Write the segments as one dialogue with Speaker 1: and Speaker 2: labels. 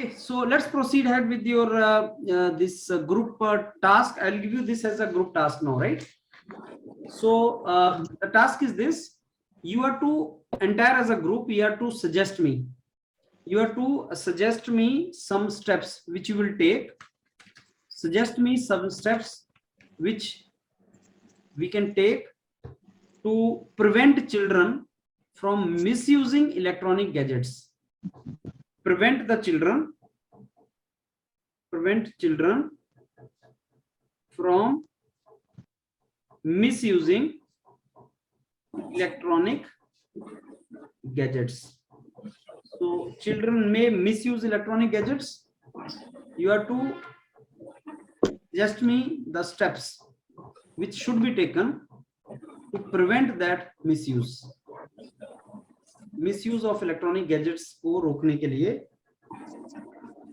Speaker 1: Okay, so let's proceed ahead with your this group task. I'll give you this as a group task now, right? So the task is this: you are to entire as a group. You are to suggest me. You are to suggest me some steps which you will take. Suggest me some steps which we can take to prevent children from misusing electronic gadgets. Prevent children from misusing electronic gadgets. So children may misuse electronic gadgets. You have to suggest me the steps which should be taken to prevent that misuse of electronic gadgets को रोकने के लिए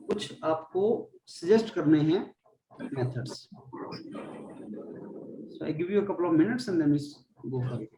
Speaker 1: कुछ आपको suggest करने हैं methods. So I give you a couple of minutes and then we go for it.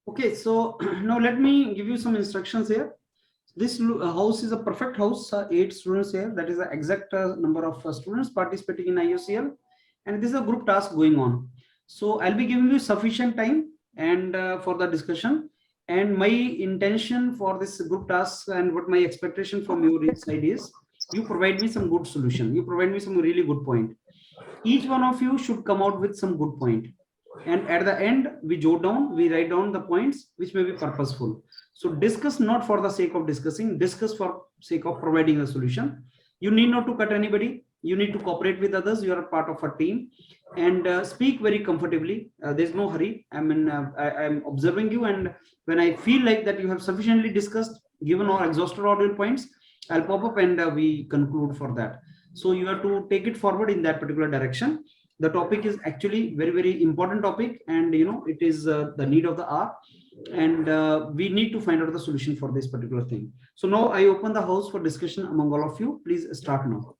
Speaker 1: Okay, so now let me give you some instructions here. This house is a perfect house, 8 students here. That is the exact number of students participating in IOCL, and this is a group task going on. So I'll be giving you sufficient time and for the discussion. And my intention for this group task and what my expectation from your side is, you provide me some good solution. You provide me some really good point. Each one of you should come out with some good point. And at the end, we jot down, we write down the points which may be purposeful. So discuss not for the sake of discussing, discuss for sake of providing a solution. You need not to cut anybody. you need to cooperate with others. You are a part of a team, and speak very comfortably. There's no hurry. I'm observing you, and when I feel like that you have sufficiently discussed, given or exhausted all your points, I'll pop up and we conclude for that. So you have to take it forward in that particular direction. The topic is actually very important topic, and it is the need of the hour, and we need to find out the solution for this particular thing. So now I open the house for discussion among all of you. Please start now.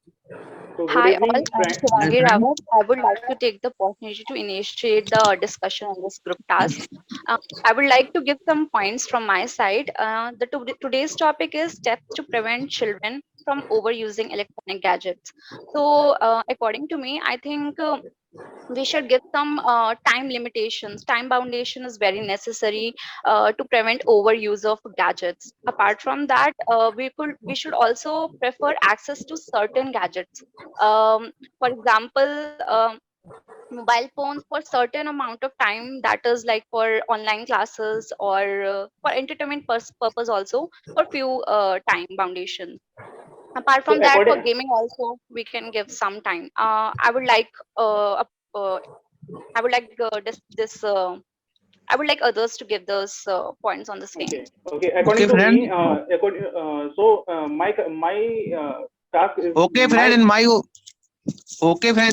Speaker 2: So good
Speaker 3: Hi
Speaker 2: evening,
Speaker 3: all, I'm Shivangi Rawat. I would like to take the opportunity to initiate the discussion on this group task. I would like to give some points from my side. Today's topic is steps to prevent children from overusing electronic gadgets. So, according to me, I think we should give some time limitations. Time boundation is very necessary to prevent overuse of gadgets. Apart from that, we should also prefer access to certain gadgets. For example, mobile phones for certain amount of time, that is like for online classes or for entertainment purpose, also for few time foundation. Apart
Speaker 2: so
Speaker 3: from that, for
Speaker 2: according,
Speaker 3: gaming also we can give some time. Uh, I would like this I would like others to give those points on the same.
Speaker 2: okay. According to me, my task is
Speaker 4: Okay, friend. In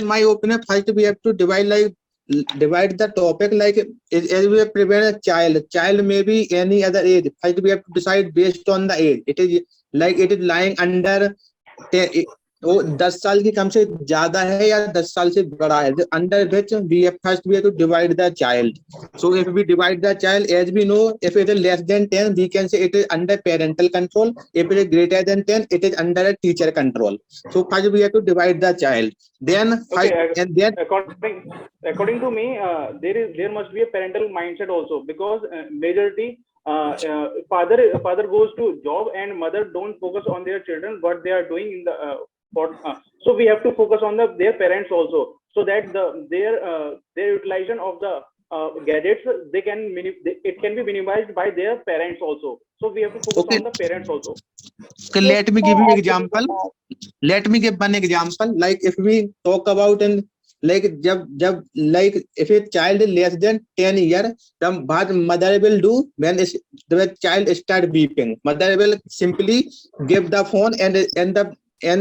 Speaker 4: my opinion, first we have to divide the topic like as we have prevent a child. Child may be any other age. First we have to decide based on the age. It is lying under 10 साल की कम से ज्यादा है या 10 साल से बड़ा है. Under which we have to divide the child. So if we divide the child, as we know, if it is less than 10, we can say it is under parental control. If it is greater than 10, it is under a teacher control. So first we have to divide the child. Then
Speaker 2: according to me, there must be a parental mindset also, because majority father goes to job and mother don't focus on their children, what they are doing in the so we have to focus on their parents also, so that their utilization of the gadgets, it can be minimized by their parents also. So we have to focus on the parents also.
Speaker 4: Okay, let me give you an example. Let me give one example. Like if we talk about like if a child is less than 10 years, the what mother will do when the child start beeping? Mother will simply give the phone and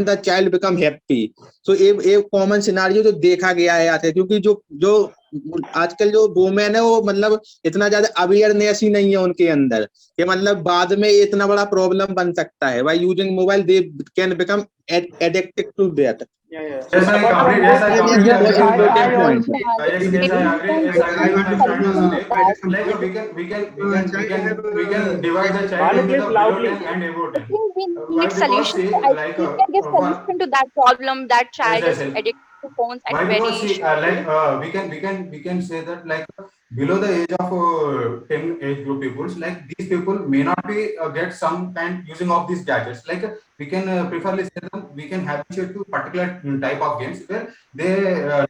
Speaker 4: the child become happy. So एक common scenario जो देखा गया है यहाँ से, क्योंकि जो आजकल जो वुमेन है वो मतलब इतना ज्यादा अवेयरनेस ही नहीं है उनके अंदर कि मतलब बाद में इतना बड़ा प्रॉब्लम बन सकता है. By using mobile they can become addicted to that.
Speaker 2: Yes,
Speaker 5: I agree. We can divide the child into the below 10 and above 10.
Speaker 3: We need solution. I think we can give solution to that problem, that child is addicted to phones at very
Speaker 5: we can say that like below the age of 10 age group peoples, like these people may not be get some kind using of these gadgets. Like we can preferably say them, we can habituate to particular type of games where they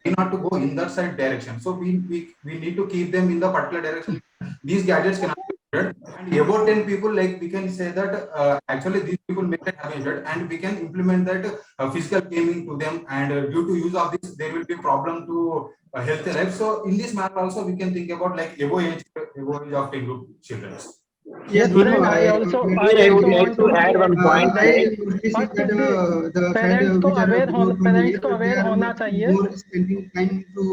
Speaker 5: need not to go in that side direction. So we need to keep them in the particular direction. These gadgets cannot be and about 10 people, like we can say that actually these people make it habituated, and we can implement that physical gaming to them, and due to use of this there will be problem to healthy life. So in this manner also we can think about like above age of 10 group children.
Speaker 6: Yes, I also would like to add one point.
Speaker 7: parents को aware होना चाहिए. More spending time to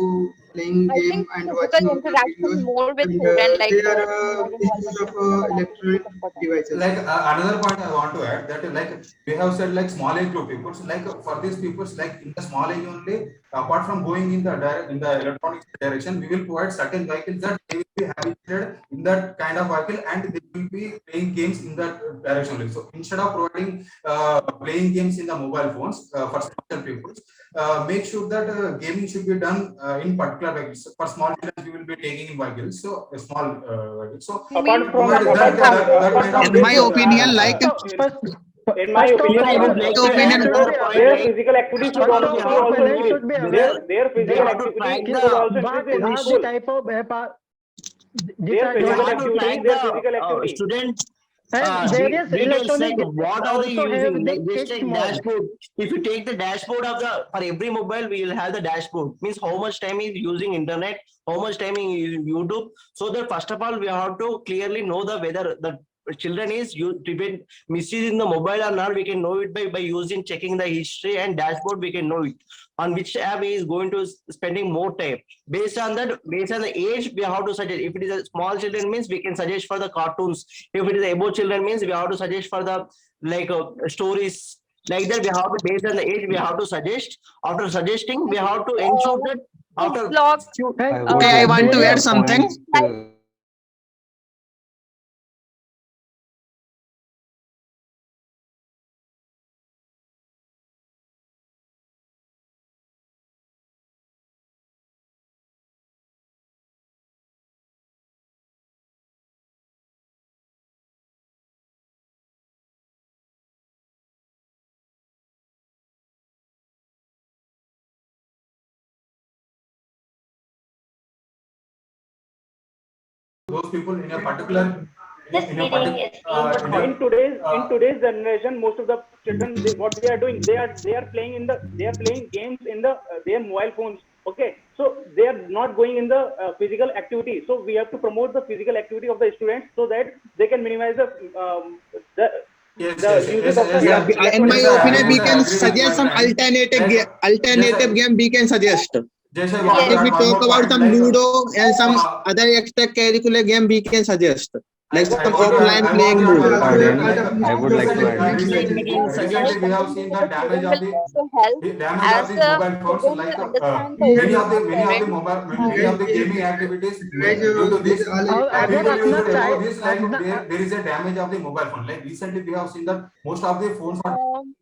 Speaker 7: playing game and watching
Speaker 3: interaction more with children, like
Speaker 7: issues of electronic devices.
Speaker 5: Like another point I want to add, that like we have said like small age group people, so like for these people, like in the small age only, apart from going in the electronics direction, we will provide certain vehicles that they will be habituated in that kind of vehicle, and they will be playing games in that direction only. So instead of providing playing games in the mobile phones for small people, make sure that gaming should be done in particular vehicles. For small children, we will be taking in vehicles, so a small vehicles. So
Speaker 2: apart from
Speaker 4: in my opinion, like
Speaker 2: in my opinion, their physical activity should also increase. Their physical activity should also increase in school. Their physical activity.
Speaker 6: Student And there is
Speaker 8: we can check
Speaker 6: electronic
Speaker 8: what are they
Speaker 6: also have
Speaker 8: using.
Speaker 6: the
Speaker 8: Like just
Speaker 6: kids
Speaker 8: take
Speaker 6: mode.
Speaker 8: dashboard. If you take the dashboard of the for every mobile, we will have the dashboard. Means how much time is using internet, how much time is using YouTube. So that first of all, we have to clearly know the whether the children is prevent misusing the mobile or not. We can know it by using checking the history and dashboard. We can know it on which app he is going to spending more time. Based on that, based on the age, we have to suggest. If it is a small children means we can suggest for the cartoons. If it is above children means we have to suggest for the like stories. Like that, we have to based on the age, we have to suggest. After suggesting, we have to ensure that after
Speaker 3: Block.
Speaker 6: And
Speaker 4: Okay, I want to
Speaker 6: there
Speaker 4: add
Speaker 6: is
Speaker 4: something.
Speaker 5: Those people in a particular
Speaker 9: This
Speaker 5: in a
Speaker 9: meeting is being recorded.
Speaker 2: In today's generation, most of the children, what they are doing, they are playing games in the their mobile phones. Okay, so they are not going in the physical activity. So we have to promote the physical activity of the students so that they can minimize the uses of the
Speaker 4: In my opinion, we can
Speaker 5: agree with
Speaker 4: suggest
Speaker 5: my
Speaker 4: some
Speaker 5: friend.
Speaker 4: alternative game we can suggest.
Speaker 5: Just I
Speaker 3: Yes.
Speaker 5: want to
Speaker 4: If we
Speaker 5: add one
Speaker 4: talk
Speaker 5: more
Speaker 4: about
Speaker 5: point,
Speaker 4: some
Speaker 5: like,
Speaker 4: Ludo and some other extracurricular game, we can suggest like some offline playing mode.
Speaker 5: I
Speaker 10: would like to add.
Speaker 5: Recently, we have seen the damage of the
Speaker 3: also help
Speaker 5: damage
Speaker 3: as
Speaker 5: of the mobile phones.
Speaker 3: children
Speaker 5: Like
Speaker 3: to understand the
Speaker 5: many of the
Speaker 3: parents.
Speaker 5: many of the gaming activities due to this.
Speaker 6: अगर
Speaker 5: People
Speaker 6: अपना
Speaker 5: used to know
Speaker 6: child
Speaker 5: this. Like there is a damage of the mobile phone. Like recently, we have seen that most of the phones are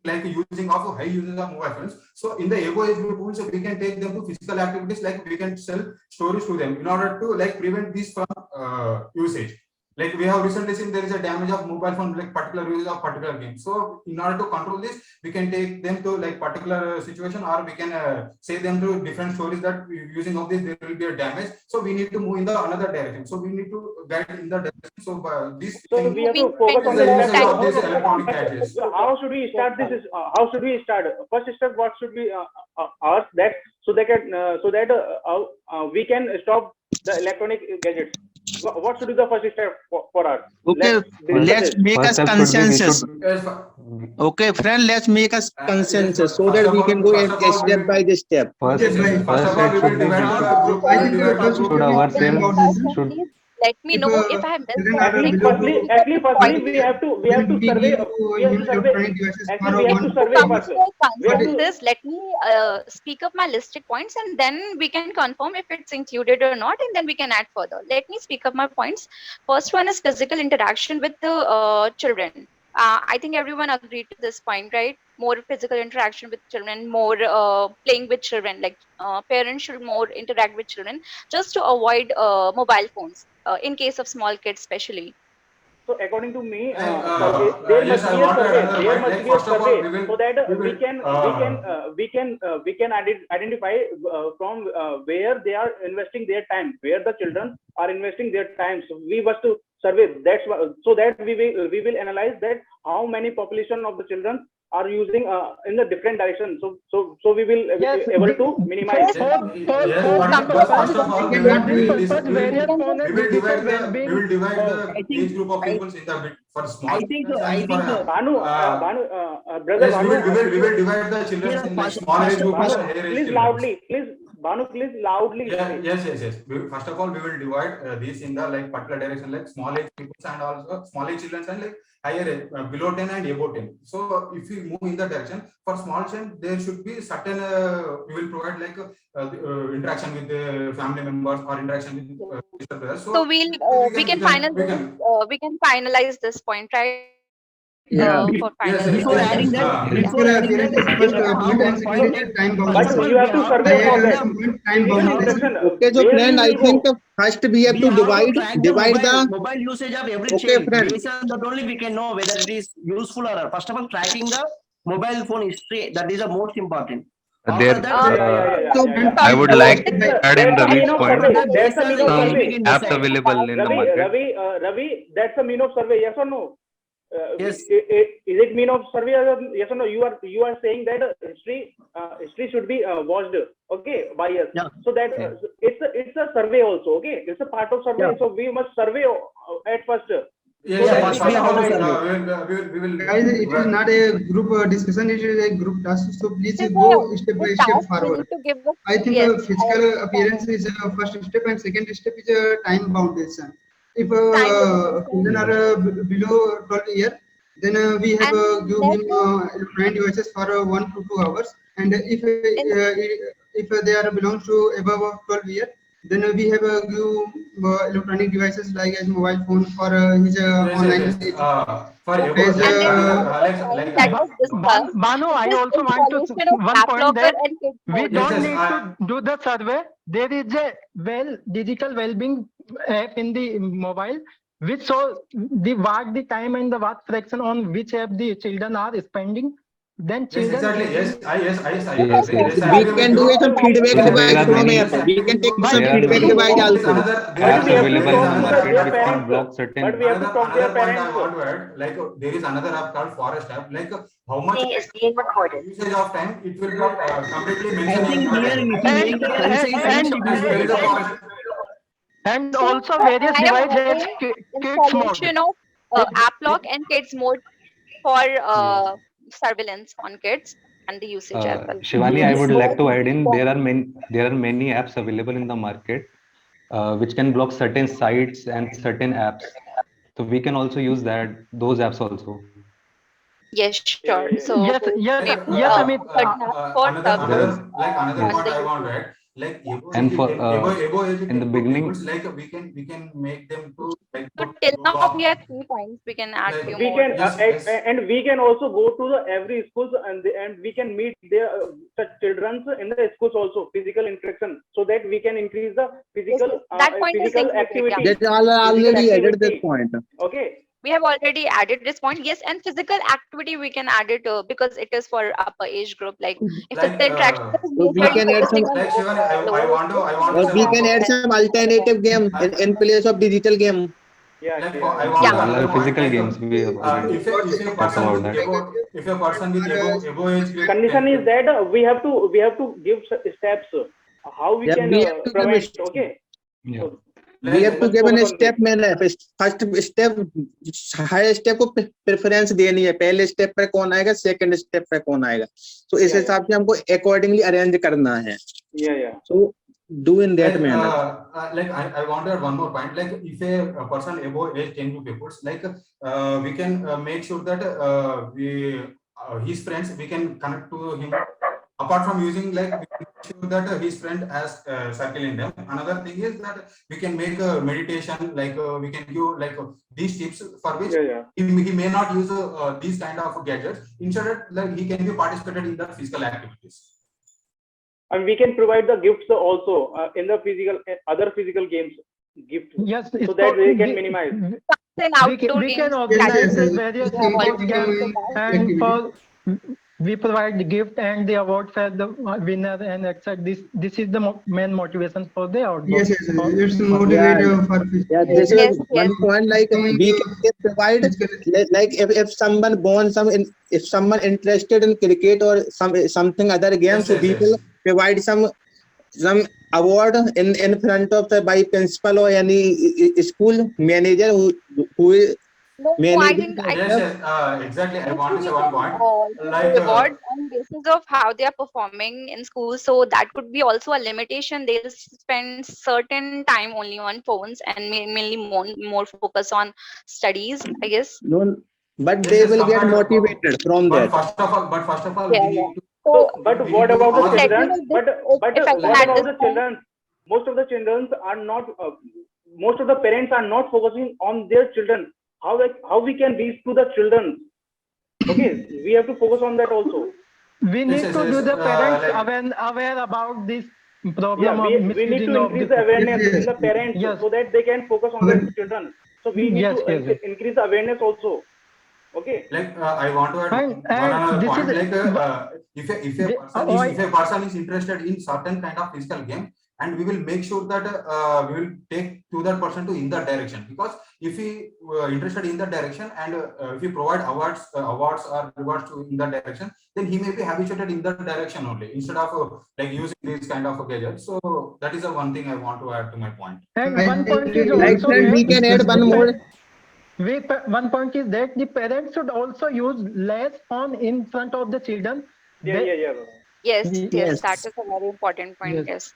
Speaker 5: like using of high users of mobile phones. So in the above age group also, we can take them to physical activities, like we can sell stories to them in order to like prevent this from usage. Like we have recently seen there is a damage of mobile phone, like particular usage of particular game. So in order to control this, we can take them to like particular situation, or we can say them to different stories that using of this there will be a damage. So we need to move in the another direction. So we need to guide in the direction. So this.
Speaker 2: So we have to focus on
Speaker 5: the
Speaker 2: the
Speaker 5: usage of these electronic gadgets.
Speaker 2: How should we start this? How should we start? First step, what should we ask that so that we can stop the electronic gadgets? What should be the first step for us?
Speaker 4: Okay, let's make us consensus. Okay, friend, let's make us consensus so that we can go step by step.
Speaker 10: First it should be ourselves should
Speaker 3: Let me know if I have missed something.
Speaker 2: Firstly, we have to survey. We have to survey. Actually, we have to survey first.
Speaker 3: Consensus. Let me speak up my listed points, and then we can confirm if it's included or not, and then we can add further. Let me speak up my points. First one is physical interaction with the children. I think everyone agreed to this point, right? More physical interaction with children, more playing with children. Like parents should more interact with children just to avoid mobile phones in case of small kids, especially.
Speaker 2: So according to me, there must be a survey. There must be a survey so that we can identify from where they are investing their time, where the children are investing their time. So we must to survey. That's so that we will analyze that how many population of the children are using in the different direction. So we will able to minimize.
Speaker 5: First of all, we will divide the age group of people in the bit for small.
Speaker 8: I think
Speaker 2: Banu, brother,
Speaker 5: yes, we will divide the children in like small age group and higher age.
Speaker 2: Please loudly, please. Banu, please loudly.
Speaker 5: Yes. First of all, we will divide these in the like particular direction, like small age people and also small age children and like higher age, below 10 and above 10. So if we move in that direction, for small children, there should be certain, we will provide like interaction with the family members or interaction with others.
Speaker 3: So we can finalize this point, right?
Speaker 4: Yeah.
Speaker 3: For
Speaker 8: Before adding that,
Speaker 2: but you have to survey for that.
Speaker 4: Okay, so friend, I think first we have to divide the
Speaker 8: mobile usage of every
Speaker 4: Okay,
Speaker 8: child.
Speaker 4: friend.
Speaker 8: Based on that only we can know whether it is useful or not. First of all, tracking the mobile phone history, that is the most important.
Speaker 10: There, I would like to add in Ravi's point.
Speaker 2: That's the mean of survey.
Speaker 10: Apps available in the market.
Speaker 2: Ravi, that's the mean of survey. Yes or no?
Speaker 8: Yes.
Speaker 2: Is it mean of survey? Yes or no? You are saying that history should be watched, okay, by us.
Speaker 8: Yeah.
Speaker 2: So that it's a survey also, okay. It's a part of survey.
Speaker 8: Yeah.
Speaker 2: So we must survey at first.
Speaker 5: Yes,
Speaker 2: that
Speaker 8: first
Speaker 2: we
Speaker 8: we
Speaker 2: can
Speaker 8: have to
Speaker 2: analyze.
Speaker 8: survey.
Speaker 5: we will.
Speaker 7: Guys, it is not a group discussion, it is a group task. So please
Speaker 3: It is
Speaker 7: go
Speaker 3: a
Speaker 7: step by
Speaker 3: good
Speaker 7: step
Speaker 3: task. We
Speaker 7: forward.
Speaker 3: need to give the
Speaker 7: I think
Speaker 3: yes.
Speaker 7: physical
Speaker 3: I understand.
Speaker 7: appearance is first step, and second step is time foundation. If
Speaker 3: Time limitation.
Speaker 7: children are below 12 years, then we have
Speaker 3: And
Speaker 7: give him
Speaker 3: therefore,
Speaker 7: electronic devices for 1 to 2 hours. And
Speaker 3: in
Speaker 7: if they are belongs to above 12 years, then we have give electronic devices like as mobile phone for his online
Speaker 5: Yes.
Speaker 7: education.
Speaker 5: For
Speaker 7: As,
Speaker 5: above,
Speaker 3: and therefore,
Speaker 5: Alex,
Speaker 3: the point
Speaker 5: like
Speaker 3: that
Speaker 5: I,
Speaker 3: was discussed
Speaker 6: Banu, I
Speaker 3: is
Speaker 6: also want to
Speaker 3: installation of
Speaker 6: one
Speaker 3: app
Speaker 6: point
Speaker 3: locker
Speaker 6: that
Speaker 3: and kids
Speaker 6: we
Speaker 3: mode.
Speaker 5: Yes,
Speaker 6: don't
Speaker 5: yes,
Speaker 6: need to do the survey. There is a digital well-being app in the mobile which shows the time and the what fraction on which app the children are spending. Then
Speaker 5: yes,
Speaker 6: children
Speaker 5: exactly. Yes, I
Speaker 3: Yes,
Speaker 10: Yes,
Speaker 5: agree.
Speaker 10: yes.
Speaker 5: Yes, I
Speaker 4: We
Speaker 5: agree with
Speaker 4: can do
Speaker 5: you.
Speaker 4: some feedback
Speaker 10: There
Speaker 4: device
Speaker 10: are
Speaker 4: from
Speaker 10: many,
Speaker 4: app. We can take
Speaker 6: But
Speaker 4: some
Speaker 10: there are
Speaker 4: feedback
Speaker 10: many
Speaker 4: device
Speaker 5: There is
Speaker 4: also.
Speaker 5: another,
Speaker 10: apps
Speaker 2: we have to
Speaker 10: available in
Speaker 2: talk
Speaker 10: the
Speaker 2: to
Speaker 10: market
Speaker 2: their
Speaker 10: which can
Speaker 2: parents,
Speaker 10: block
Speaker 2: but
Speaker 10: certain.
Speaker 2: we have to talk to their
Speaker 5: another point I
Speaker 2: parents.
Speaker 5: want to add. Like there is another app called Forest app. Like how much
Speaker 3: is being recorded.
Speaker 5: usage of time it will be completely
Speaker 8: I
Speaker 5: mentioned
Speaker 8: think
Speaker 5: in the
Speaker 8: here
Speaker 5: time.
Speaker 8: if you make the concise list, it will be
Speaker 5: There is a
Speaker 8: better.
Speaker 5: forest.
Speaker 6: and
Speaker 3: So
Speaker 6: also various
Speaker 3: I have
Speaker 6: device has
Speaker 3: already
Speaker 6: kids mode.
Speaker 3: installation of app lock and kids mode for
Speaker 10: Yes.
Speaker 3: surveillance on kids and the usage as well.
Speaker 10: Shivani, I
Speaker 6: Yes.
Speaker 10: would like to add in
Speaker 3: Both.
Speaker 10: there are many apps available in the market which can block certain sites and certain apps. So we can also use those apps also.
Speaker 3: Yes, sure.
Speaker 2: Yeah.
Speaker 3: So
Speaker 6: Yes,
Speaker 3: maybe
Speaker 6: yes, Amit.
Speaker 3: certain apps for
Speaker 10: There is
Speaker 3: surveillance
Speaker 5: Another
Speaker 3: and
Speaker 10: yes,
Speaker 5: point
Speaker 3: the
Speaker 5: I want to
Speaker 3: usage.
Speaker 5: add. Like
Speaker 10: and for
Speaker 5: able age
Speaker 10: in the
Speaker 5: peoples,
Speaker 10: beginning,
Speaker 5: like we can make them to like
Speaker 3: So
Speaker 5: to
Speaker 3: till now we
Speaker 5: block.
Speaker 3: have 3 points. We can add
Speaker 5: Like
Speaker 3: few
Speaker 2: We
Speaker 3: more.
Speaker 2: can
Speaker 5: yes.
Speaker 2: and we can also go to the every schools and we can meet their such children in the schools also, physical interaction, so that we can increase the
Speaker 3: Yes,
Speaker 2: physical
Speaker 3: yes. That point is
Speaker 2: physical
Speaker 3: included. Yeah.
Speaker 2: activity,
Speaker 4: That all
Speaker 2: physical
Speaker 4: already added this
Speaker 2: activity.
Speaker 4: point.
Speaker 2: Okay.
Speaker 3: We have already added this point. Yes, and physical activity we can add it because it is for upper age group. Like if
Speaker 5: like
Speaker 3: physical interaction is
Speaker 4: So we
Speaker 3: majorly
Speaker 4: can add some,
Speaker 3: focusing on
Speaker 5: Shivani,
Speaker 3: lower age group,
Speaker 5: I
Speaker 3: so
Speaker 5: want
Speaker 3: we
Speaker 5: to
Speaker 4: or
Speaker 5: say
Speaker 3: can
Speaker 4: we
Speaker 5: one
Speaker 3: add
Speaker 4: can
Speaker 3: it
Speaker 5: more.
Speaker 4: add
Speaker 3: as
Speaker 4: some
Speaker 3: for the
Speaker 4: alternative game in place of digital game.
Speaker 5: Like I
Speaker 10: yes,
Speaker 5: want
Speaker 10: there
Speaker 5: to
Speaker 3: yeah.
Speaker 10: are
Speaker 5: another point.
Speaker 10: physical
Speaker 5: Like
Speaker 10: games. We have already
Speaker 5: if a
Speaker 10: talked
Speaker 5: person
Speaker 10: about
Speaker 5: with
Speaker 10: that.
Speaker 5: above age group,
Speaker 2: Condition is that we have to give steps how we
Speaker 4: Yeah,
Speaker 2: can
Speaker 4: we have to give
Speaker 2: prevent. Okay.
Speaker 10: Yeah.
Speaker 2: So
Speaker 4: we have to
Speaker 2: let's
Speaker 4: give
Speaker 2: focus
Speaker 4: a
Speaker 2: on this.
Speaker 4: step मैंने first step higher step को preference देनी है पहले step पे कौन आएगा second step पे कौन आएगा तो इस
Speaker 2: Yeah,
Speaker 4: हिसाब से हमको अकॉर्डिंगली अरेंज करना है
Speaker 2: yeah.
Speaker 4: so do in that
Speaker 5: like
Speaker 4: manner
Speaker 5: like I want to add one more point. Like if a person above age 10 to people, like we can make sure that his friends we can connect to him. Apart from using, like we can make sure that his friend has circle in them. Another thing is that we can make a meditation. Like we can give like these tips for which
Speaker 2: Yeah.
Speaker 5: he may not use these kind of gadgets. Instead, like he can be participated in the physical activities.
Speaker 2: And we can provide the gifts also in the other physical games gifts,
Speaker 6: Yes,
Speaker 2: so that they can minimize.
Speaker 3: Then
Speaker 6: we can,
Speaker 3: outdoor
Speaker 6: we can
Speaker 3: games
Speaker 6: organize
Speaker 3: category.
Speaker 6: various
Speaker 3: We have
Speaker 6: sports
Speaker 3: already
Speaker 6: games
Speaker 3: mentioned that.
Speaker 6: and for we provide the gift and the award for the winner and etc. This is the main motivation for the outdoor.
Speaker 7: Yes, it's
Speaker 6: for-
Speaker 7: motivated for
Speaker 4: yeah
Speaker 3: Yes,
Speaker 4: this is
Speaker 3: yes, yes.
Speaker 4: one point like we can provide like if someone born if someone interested in cricket or something other games so we will provide some award in front of the by principal or any school manager who is
Speaker 3: No, I
Speaker 4: managing
Speaker 3: think
Speaker 4: that
Speaker 3: I
Speaker 5: Yes, exactly. I want to say
Speaker 3: we
Speaker 5: one
Speaker 3: can
Speaker 5: point.
Speaker 3: give
Speaker 5: Like
Speaker 3: reward on basis of how they are performing in school. So that could be also a limitation. They'll spend certain time only on phones and mainly more focus on studies, I guess.
Speaker 4: no but
Speaker 5: yes,
Speaker 4: they
Speaker 5: yes,
Speaker 4: will get
Speaker 5: compared.
Speaker 4: motivated from
Speaker 5: But
Speaker 4: that
Speaker 5: first of all,
Speaker 3: Yeah,
Speaker 5: we
Speaker 3: yeah.
Speaker 5: need to
Speaker 3: So
Speaker 2: But
Speaker 5: we
Speaker 2: what
Speaker 5: need to
Speaker 2: about the
Speaker 3: just let me
Speaker 2: children?
Speaker 3: know this,
Speaker 2: But
Speaker 3: if I can
Speaker 2: what
Speaker 3: add
Speaker 2: about
Speaker 3: this
Speaker 2: the
Speaker 3: point.
Speaker 2: children? Most of the children are not. Most of the parents are not focusing on their children. How we can reach to the children? Okay, we have to focus on that also.
Speaker 6: We
Speaker 5: yes,
Speaker 6: need
Speaker 5: yes,
Speaker 6: to
Speaker 5: yes,
Speaker 6: do the parents
Speaker 5: like
Speaker 6: aware about this
Speaker 2: Yeah,
Speaker 6: problem of
Speaker 2: we need to
Speaker 6: misusing of
Speaker 2: increase
Speaker 6: the
Speaker 2: the awareness in the
Speaker 7: Yes.
Speaker 2: parents
Speaker 6: yes
Speaker 2: so that they can focus on their children. So we need
Speaker 6: yes
Speaker 2: to
Speaker 6: yes
Speaker 2: increase the awareness also. Okay.
Speaker 5: like I want to add one
Speaker 6: and
Speaker 5: another
Speaker 6: this
Speaker 5: point.
Speaker 6: is
Speaker 5: Like if a
Speaker 6: the,
Speaker 5: person is if a person is interested in certain kind of physical game, and we will make sure that we will take to that person to in that direction, because if he interested in that direction, and if we provide awards or rewards to in that direction, then he may be habituated in that direction only, instead of like using these kind of gadgets. So that is the one thing I want to add to my point.
Speaker 6: And
Speaker 7: I
Speaker 6: one point is
Speaker 7: agree.
Speaker 6: also
Speaker 4: friend, we
Speaker 6: there.
Speaker 4: can add one more.
Speaker 6: One point is that the parents should also use less phone in front of the children.
Speaker 2: Yeah,
Speaker 6: They-
Speaker 2: yeah.
Speaker 3: Yes,
Speaker 6: Yes.
Speaker 3: that is a very important point. Yes.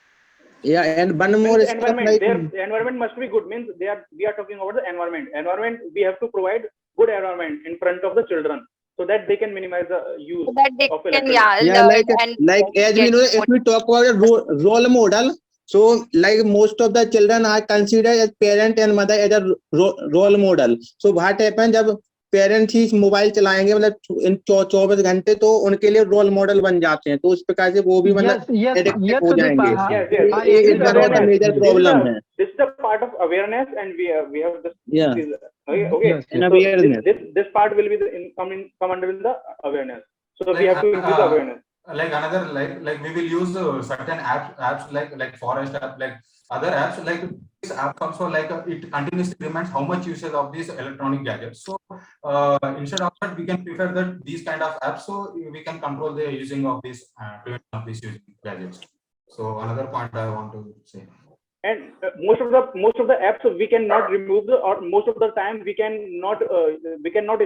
Speaker 4: Yeah, and one more
Speaker 2: Means
Speaker 4: step,
Speaker 2: environment,
Speaker 4: like
Speaker 2: their environment must be good. Means we are talking about the environment. Environment, we have to provide good environment in front of the children, so that they can minimize the use
Speaker 3: So that they
Speaker 2: of
Speaker 3: can,
Speaker 2: electronics.
Speaker 4: yeah,
Speaker 3: learn
Speaker 4: like
Speaker 3: and
Speaker 4: as we
Speaker 3: get
Speaker 4: know, if we talk about a role model, so like most of the children are considered as parent and mother as a role model. So what happens जब parents ही mobile चलाएंगे, मतलब इन 24 घंटे, तो उनके लिए role model बन जाते हैं, तो उस प्रकार से वो भी मतलब
Speaker 6: yes,
Speaker 4: एडिक्टिव हो
Speaker 6: Sudeep,
Speaker 4: जाएंगे.
Speaker 2: Yes, yes.
Speaker 6: I
Speaker 2: This
Speaker 6: agree
Speaker 2: is
Speaker 6: with
Speaker 4: one of the
Speaker 6: that.
Speaker 2: awareness.
Speaker 4: major problem है.
Speaker 2: This is the part of awareness, and we have this.
Speaker 4: Yeah.
Speaker 2: Okay.
Speaker 6: Yes,
Speaker 4: And
Speaker 2: So
Speaker 4: awareness.
Speaker 2: this part will be come under the awareness. So we have to increase the awareness.
Speaker 5: Like another, like we will use certain apps like forest app, like other apps, like this app also, like it continuously reminds how much usage of these electronic gadgets. So instead of that, we can prefer that these kind of apps, so we can control the using of these prevention of these using gadgets. So another point I want to say.
Speaker 2: And most of the apps we cannot remove or most of the time we cannot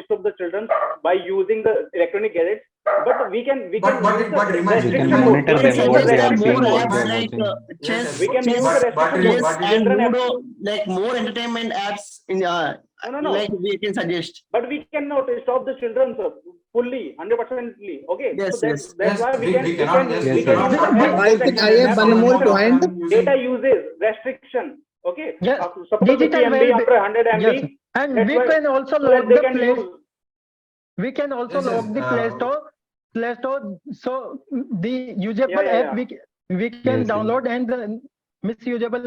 Speaker 2: stop the children by using the electronic gadgets, but we can use the
Speaker 5: remind-
Speaker 10: We can
Speaker 2: restriction mode.
Speaker 10: monitor
Speaker 2: We can
Speaker 10: them,
Speaker 2: use
Speaker 10: what
Speaker 2: the
Speaker 10: they are
Speaker 2: restriction
Speaker 10: seeing,
Speaker 2: mode.
Speaker 10: what they are
Speaker 8: like
Speaker 10: watching.
Speaker 8: chess,
Speaker 2: We can use the
Speaker 8: chess,
Speaker 2: restriction mode.
Speaker 8: chess and
Speaker 2: Children have-
Speaker 8: Ludo, like more entertainment apps in
Speaker 2: No.
Speaker 8: like we can suggest.
Speaker 2: But we cannot stop the children, sir, fully, 100%. Okay.
Speaker 8: Yes,
Speaker 2: so
Speaker 8: yes.
Speaker 2: that's why we can
Speaker 5: cannot, yes,
Speaker 2: we
Speaker 5: we
Speaker 2: can
Speaker 5: cannot
Speaker 2: use
Speaker 5: stop
Speaker 2: the
Speaker 5: them.
Speaker 4: I think I have one more point.
Speaker 2: data uses restriction. Okay.
Speaker 6: Yes.
Speaker 2: Suppose 50
Speaker 6: Digital
Speaker 2: MB
Speaker 6: well-
Speaker 2: after 100 MB.
Speaker 6: yes, and
Speaker 2: That's
Speaker 6: we
Speaker 2: why-
Speaker 6: can also
Speaker 2: so that
Speaker 6: lock
Speaker 2: they
Speaker 6: the
Speaker 2: can
Speaker 6: Play.
Speaker 2: use.
Speaker 6: We can also
Speaker 5: Yes, yes,
Speaker 6: lock the Play Store, so the usable
Speaker 2: Yeah.
Speaker 6: app we can
Speaker 10: Yes,
Speaker 6: download, and the misusable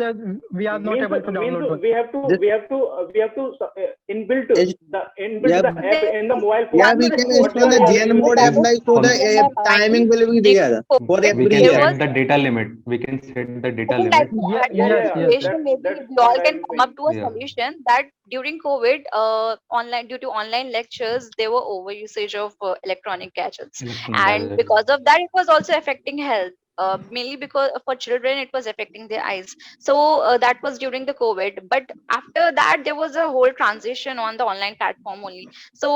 Speaker 6: we are not able to download.
Speaker 2: We have to inbuilt
Speaker 4: Yes.
Speaker 2: the
Speaker 4: Yeah.
Speaker 2: app in the mobile phone.
Speaker 4: Yeah, we can install the GN mode app, like so the timing will be there for
Speaker 3: We
Speaker 10: We
Speaker 4: every
Speaker 10: can
Speaker 3: There
Speaker 4: app.
Speaker 3: was-
Speaker 10: set the data limit. We can set the data
Speaker 3: I think that
Speaker 10: limit.
Speaker 3: at
Speaker 6: Yes,
Speaker 3: that
Speaker 6: yes.
Speaker 3: situation, maybe
Speaker 2: That's
Speaker 3: we all
Speaker 2: what
Speaker 3: can
Speaker 2: I'm
Speaker 3: come up to a
Speaker 10: Yeah.
Speaker 3: solution that during COVID, due to online lectures, there were overusage of electronic gadgets,
Speaker 10: Electronic
Speaker 3: and
Speaker 10: gadgets.
Speaker 3: because of that, it was also affecting health. Mainly because for children, it was affecting their eyes. So that was during the COVID. But after that, there was a whole transition on the online platform only. So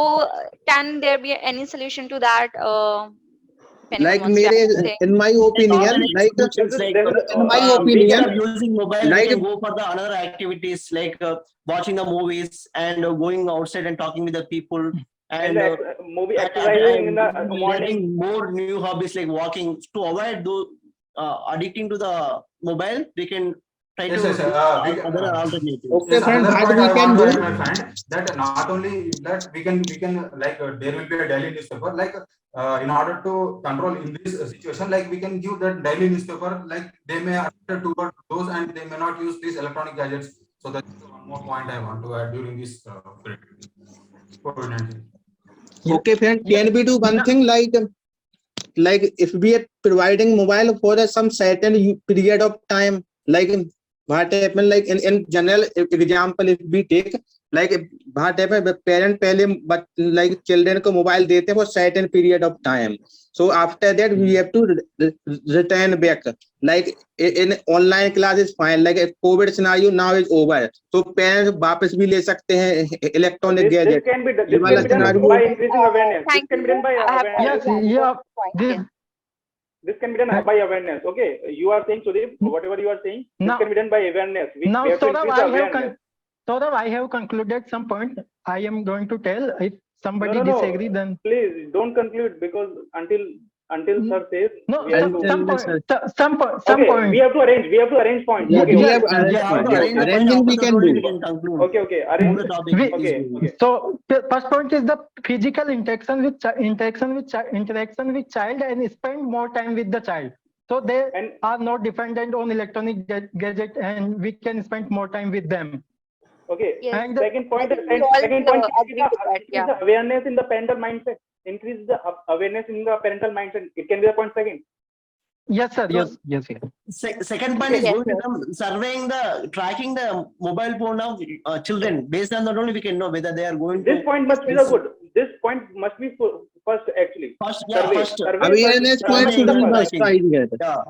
Speaker 3: can there be any solution to that? If anyone
Speaker 4: Like
Speaker 3: wants to add
Speaker 4: mere,
Speaker 3: something?
Speaker 4: in my
Speaker 8: Like
Speaker 4: opinion,
Speaker 8: organic
Speaker 4: like
Speaker 8: solutions, like
Speaker 4: in my
Speaker 8: we
Speaker 4: opinion,
Speaker 8: are using mobile,
Speaker 4: like-
Speaker 8: we can go for the another activities like watching the movies and going outside and talking with the people
Speaker 2: And
Speaker 8: and
Speaker 2: movie exercising in the morning.
Speaker 8: learning more new hobbies like walking to avoid those addicting to the mobile. We can try
Speaker 5: Yes,
Speaker 8: to
Speaker 5: yes,
Speaker 8: do
Speaker 5: we can-
Speaker 8: other alternatives.
Speaker 4: okay,
Speaker 5: Yes,
Speaker 4: friend,
Speaker 5: another
Speaker 4: what
Speaker 5: point
Speaker 4: we
Speaker 5: I
Speaker 4: can
Speaker 5: want to
Speaker 4: do.
Speaker 5: add, my friend, that not only that we can like there will be a daily newspaper, like in order to control in this situation, like we can give that daily newspaper, like they may adhere toward those and they may not use these electronic gadgets. So that's one more point I want to add during this period. COVID-19.
Speaker 4: Okay, friend, can we do one thing, like if we are providing mobile for some certain period of time, like what happen, like in general example, if we take like what happen, parent पहले but like children को mobile देते हैं for certain period of time, so after that we have to return back, like in online class is fine, like a COVID scenario now is over, so parents वापस भी ले सकते हैं electronic
Speaker 2: This
Speaker 4: gadget.
Speaker 2: can be
Speaker 4: ये वाला
Speaker 2: done
Speaker 4: scenario-
Speaker 2: by increasing awareness. This
Speaker 3: Thank
Speaker 2: can be done by
Speaker 3: you. I have
Speaker 2: awareness.
Speaker 6: Yes, yeah. This,
Speaker 3: Yes.
Speaker 2: This can be done by awareness. Okay, you are saying, Sudeep, whatever you are saying, this
Speaker 6: Now-
Speaker 2: can be done by awareness. We
Speaker 6: now,
Speaker 2: have to
Speaker 6: Saurabh,
Speaker 2: increase the awareness.
Speaker 6: I have concluded some point. I am going to tell. If somebody
Speaker 2: No.
Speaker 6: disagree, then
Speaker 2: Please don't conclude, because until sir says,
Speaker 6: no.
Speaker 2: we have to.
Speaker 6: Some point. Some
Speaker 2: Okay,
Speaker 6: point.
Speaker 2: we have to arrange points.
Speaker 4: Yeah,
Speaker 2: Okay,
Speaker 4: we
Speaker 2: okay.
Speaker 4: have
Speaker 8: We
Speaker 4: another
Speaker 8: have
Speaker 4: point.
Speaker 8: to arrange the point.
Speaker 4: Arranging we
Speaker 8: After
Speaker 4: can
Speaker 8: the
Speaker 4: do.
Speaker 8: we can conclude.
Speaker 2: Okay,
Speaker 8: Move
Speaker 2: arrange.
Speaker 8: the topic.
Speaker 6: We-
Speaker 8: Please
Speaker 2: Okay,
Speaker 8: go.
Speaker 2: okay.
Speaker 6: So first point is the physical interaction with child and spend more time with the child. So they
Speaker 2: And
Speaker 6: are not dependent on electronic gadget, and we can spend more time with them.
Speaker 2: okay,
Speaker 3: Yes.
Speaker 6: And
Speaker 2: second point.
Speaker 3: I think we all,
Speaker 2: Second point is
Speaker 3: agree with that,
Speaker 2: the awareness in the parental mindset. Increase the awareness in the parental mindset. It can be the point second.
Speaker 6: Yes, sir.
Speaker 8: So-
Speaker 6: Yes.
Speaker 8: Second point is
Speaker 3: Yes,
Speaker 8: going to come tracking the mobile phone of children. Based on that only we can know whether they are going
Speaker 2: This
Speaker 8: to
Speaker 2: point must be the good. This point must be first actually.
Speaker 8: first.
Speaker 2: Survey
Speaker 4: Awareness
Speaker 2: first-
Speaker 4: point should be
Speaker 2: survey
Speaker 4: must
Speaker 8: tracking.
Speaker 4: here.
Speaker 8: Yeah.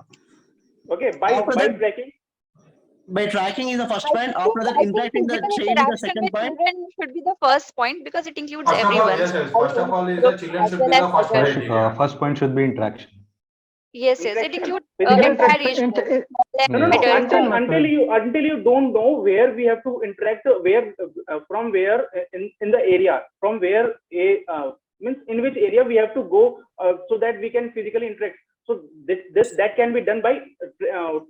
Speaker 2: Okay, by
Speaker 8: After that-
Speaker 2: tracking.
Speaker 8: By tracking is the first
Speaker 3: I
Speaker 8: point.
Speaker 3: think-
Speaker 8: After that,
Speaker 3: I think
Speaker 8: interacting the
Speaker 3: physical
Speaker 8: child is the
Speaker 3: interaction
Speaker 8: second
Speaker 3: with
Speaker 8: point.
Speaker 3: children should be the first point because it includes
Speaker 5: First of all,
Speaker 3: everyone.
Speaker 5: yes, yes. First of all, is the children
Speaker 3: As
Speaker 5: should
Speaker 3: well
Speaker 5: be the
Speaker 3: as
Speaker 5: first
Speaker 3: adults.
Speaker 5: criteria.
Speaker 10: First point should be interaction.
Speaker 3: Yes, it
Speaker 2: Interaction.
Speaker 3: includes
Speaker 2: Physical
Speaker 3: entire age
Speaker 6: interaction.
Speaker 3: group,
Speaker 2: No,
Speaker 3: adult,
Speaker 6: Interaction
Speaker 2: until you don't know where we have to interact, where from where in the area, from where means in which area we have to go so that we can physically interact. So this that can be done by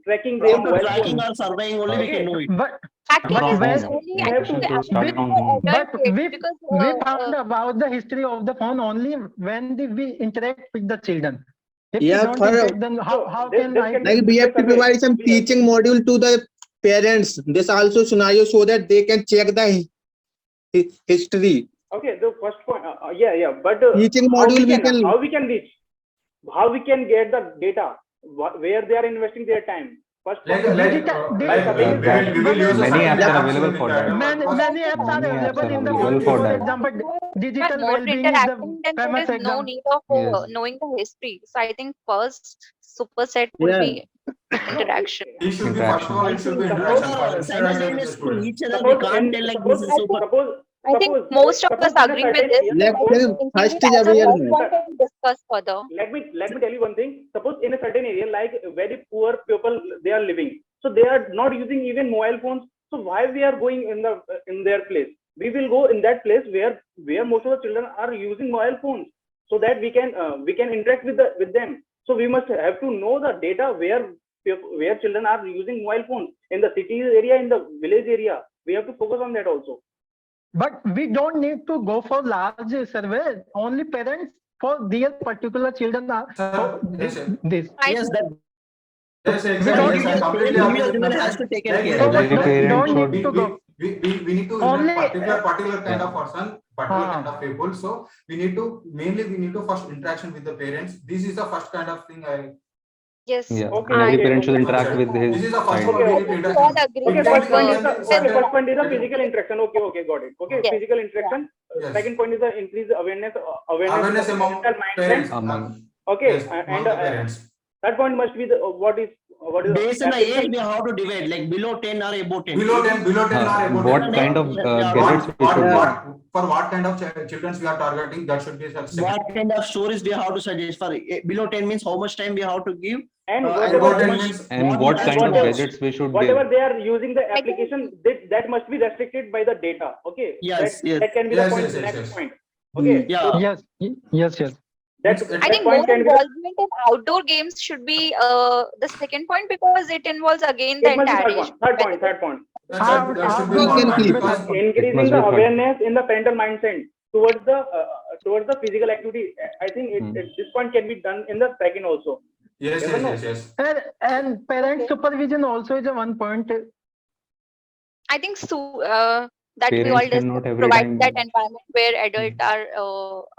Speaker 2: tracking their
Speaker 8: After
Speaker 2: mobile
Speaker 8: tracking
Speaker 2: phone.
Speaker 8: or surveying only we can know it.
Speaker 6: But
Speaker 3: tracking
Speaker 10: From
Speaker 3: is
Speaker 10: home.
Speaker 3: only
Speaker 2: We have to
Speaker 10: Interaction should start from home.
Speaker 6: but we
Speaker 3: because
Speaker 6: found about the history of the phone only when we interact with the children. If
Speaker 4: Yeah,
Speaker 6: we don't
Speaker 4: for-
Speaker 6: interact, then how
Speaker 2: this
Speaker 6: can I?
Speaker 2: can
Speaker 4: Like we have to
Speaker 2: survey.
Speaker 4: provide some teaching module to the parents. This also scenario so that they can check the history.
Speaker 2: Okay, the first point, yeah, but
Speaker 4: Teaching
Speaker 2: how
Speaker 4: module we can-
Speaker 2: how we can reach, how we can get the data, where they are investing their time. First
Speaker 5: Like,
Speaker 2: point,
Speaker 5: we will use
Speaker 10: Many
Speaker 5: some
Speaker 10: apps are
Speaker 5: apps
Speaker 10: available
Speaker 5: in
Speaker 10: for
Speaker 5: that.
Speaker 10: that.
Speaker 6: Many apps are
Speaker 10: Many apps
Speaker 6: available
Speaker 10: are
Speaker 6: in the
Speaker 10: available
Speaker 6: phone.
Speaker 10: for
Speaker 6: For
Speaker 10: that.
Speaker 6: example,
Speaker 3: but
Speaker 6: digital
Speaker 3: more
Speaker 6: well-being is
Speaker 3: interacting,
Speaker 6: the
Speaker 3: then there
Speaker 6: famous
Speaker 3: is no
Speaker 6: example.
Speaker 3: need of
Speaker 10: Yes.
Speaker 3: knowing the history. So I think first superset would
Speaker 4: Yeah.
Speaker 3: be interaction.
Speaker 5: It should be, first of all, it should be
Speaker 8: Both
Speaker 5: interaction.
Speaker 8: are
Speaker 5: First, interaction with the
Speaker 8: simultaneous to
Speaker 5: student.
Speaker 8: each other. We can't tell like this is super.
Speaker 3: I think most of us agree with this.
Speaker 4: Let
Speaker 3: but
Speaker 4: them
Speaker 3: include
Speaker 4: first
Speaker 3: it as a
Speaker 4: is
Speaker 3: first
Speaker 4: awareness.
Speaker 3: point and discuss further.
Speaker 2: Let me tell you one thing. Suppose in a certain area, like very poor people, they are living, so they are not using even mobile phones. So why we are going in their place? We will go in that place where most of the children are using mobile phones, so that we can interact with them. So we must have to know the data where children are using mobile phones in the city area, in the village area. We have to focus on that also.
Speaker 6: But we don't need to go for large survey. Only parents for their particular children are
Speaker 5: Sir, yes, sir.
Speaker 6: this.
Speaker 3: I
Speaker 8: Yes, that
Speaker 5: Yes,
Speaker 6: don't
Speaker 5: exactly.
Speaker 6: need
Speaker 5: Yes, I
Speaker 6: to-
Speaker 5: completely agree with
Speaker 8: Individual
Speaker 5: my
Speaker 8: has
Speaker 5: friend.
Speaker 8: to take care.
Speaker 5: Like,
Speaker 6: So
Speaker 10: Every parent
Speaker 6: don't
Speaker 10: should-
Speaker 6: need to go.
Speaker 5: we need to
Speaker 6: Only-
Speaker 5: particular kind of person, particular
Speaker 6: Ah.
Speaker 5: kind of people. So we need to first interaction with the parents. This is the first kind of thing.
Speaker 3: yes.
Speaker 10: Yeah.
Speaker 2: Okay,
Speaker 10: Every
Speaker 2: okay,
Speaker 10: parent should
Speaker 2: okay.
Speaker 10: interact with his
Speaker 5: This is the first
Speaker 10: child.
Speaker 5: one. We need to
Speaker 3: We
Speaker 5: interaction.
Speaker 3: all agree
Speaker 2: Okay,
Speaker 5: It
Speaker 3: that
Speaker 5: can
Speaker 2: first point
Speaker 5: be
Speaker 2: is the
Speaker 5: certain-
Speaker 2: first point is the physical interaction. Okay, got it. Okay,
Speaker 3: Yes.
Speaker 2: physical interaction.
Speaker 5: Yes.
Speaker 2: Second point is the increase awareness
Speaker 5: Awareness among
Speaker 2: mental mindset.
Speaker 5: parents.
Speaker 10: Among
Speaker 2: Okay,
Speaker 5: Yes, among the parents.
Speaker 2: third point must be the what is
Speaker 8: based on the age, we have to divide like below 10 or above 10.
Speaker 5: Below 10 or above
Speaker 10: what
Speaker 5: 10.
Speaker 10: kind of
Speaker 8: Yeah.
Speaker 10: gadgets we should
Speaker 5: What,
Speaker 10: do?
Speaker 5: for what kind of children we are targeting, that should be such.
Speaker 8: What kind of stories we have to suggest for below 10 means how much time we have to give.
Speaker 2: and
Speaker 8: and
Speaker 2: whatever,
Speaker 5: About 10
Speaker 8: much-
Speaker 5: means
Speaker 10: And what kind of
Speaker 2: whatever-
Speaker 10: gadgets we should
Speaker 2: whatever
Speaker 10: give?
Speaker 2: they are using the
Speaker 3: I think-
Speaker 2: application, that must be restricted by the data. Okay.
Speaker 8: Yes,
Speaker 2: that,
Speaker 8: yes.
Speaker 2: that can be
Speaker 5: Yes,
Speaker 2: the point.
Speaker 5: yes, yes,
Speaker 2: Next
Speaker 5: yes.
Speaker 2: point. Okay.
Speaker 8: Yeah.
Speaker 6: Yes.
Speaker 2: That,
Speaker 5: It's-
Speaker 3: I
Speaker 2: that
Speaker 3: think more
Speaker 2: point can be the,
Speaker 3: involvement in outdoor games should be the second point because it involves again the
Speaker 2: it must be
Speaker 3: entire
Speaker 2: third
Speaker 3: age.
Speaker 2: point. Third point.
Speaker 5: That should be
Speaker 4: We
Speaker 5: third
Speaker 4: can
Speaker 5: point
Speaker 4: keep-
Speaker 5: because
Speaker 2: Increasing
Speaker 10: must
Speaker 2: the
Speaker 10: be third.
Speaker 2: awareness in the parental mindset towards the physical activity. I think this point can be done in the second also.
Speaker 5: yes,
Speaker 2: Yes or no?
Speaker 5: yes.
Speaker 6: And parent supervision also is a one point.
Speaker 3: I think that we
Speaker 10: Parents
Speaker 3: all
Speaker 10: cannot
Speaker 3: discussed,
Speaker 10: every
Speaker 3: provide
Speaker 10: time-
Speaker 3: that environment where adults are.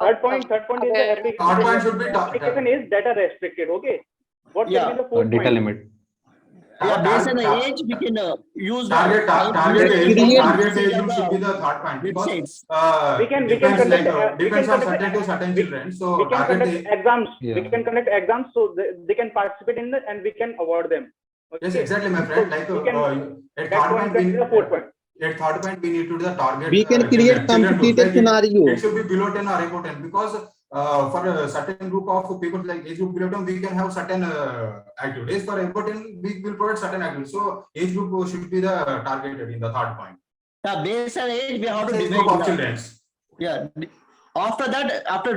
Speaker 2: Third point is the
Speaker 3: aware.
Speaker 5: Third point should be
Speaker 2: application is data restricted. Okay. What can
Speaker 8: Yeah.
Speaker 2: be the fourth
Speaker 10: Data
Speaker 2: point?
Speaker 10: limit.
Speaker 8: Yeah, based on the age, we can use
Speaker 5: Target age should be the third point because
Speaker 8: websites.
Speaker 2: We can
Speaker 5: depends
Speaker 2: conduct,
Speaker 5: like
Speaker 2: we
Speaker 5: depends
Speaker 2: can
Speaker 5: on
Speaker 2: conduct-
Speaker 5: certain to certain
Speaker 2: we-
Speaker 5: children. So
Speaker 2: We can
Speaker 5: target
Speaker 2: conduct
Speaker 5: age.
Speaker 2: exams.
Speaker 10: Yeah.
Speaker 2: We can conduct exams so they can participate in it and we can award them. Okay.
Speaker 5: Yes, exactly, my friend. Like
Speaker 2: We can-
Speaker 5: at
Speaker 2: That
Speaker 5: third
Speaker 2: point
Speaker 5: point,
Speaker 2: can be the fourth point.
Speaker 5: at third point we need to do the target.
Speaker 4: We can create
Speaker 5: children groups.
Speaker 4: competitive
Speaker 5: Like
Speaker 4: scenario.
Speaker 5: It should be below 10 or above 10 because for a certain group of people like age group below 10, we can have certain activities. For above 10, we will provide certain activities. So age group should be the targeted in the third point.
Speaker 8: Yeah, based on age, we have to
Speaker 5: Age group of
Speaker 8: divide.
Speaker 5: children.
Speaker 8: Yeah. After that, after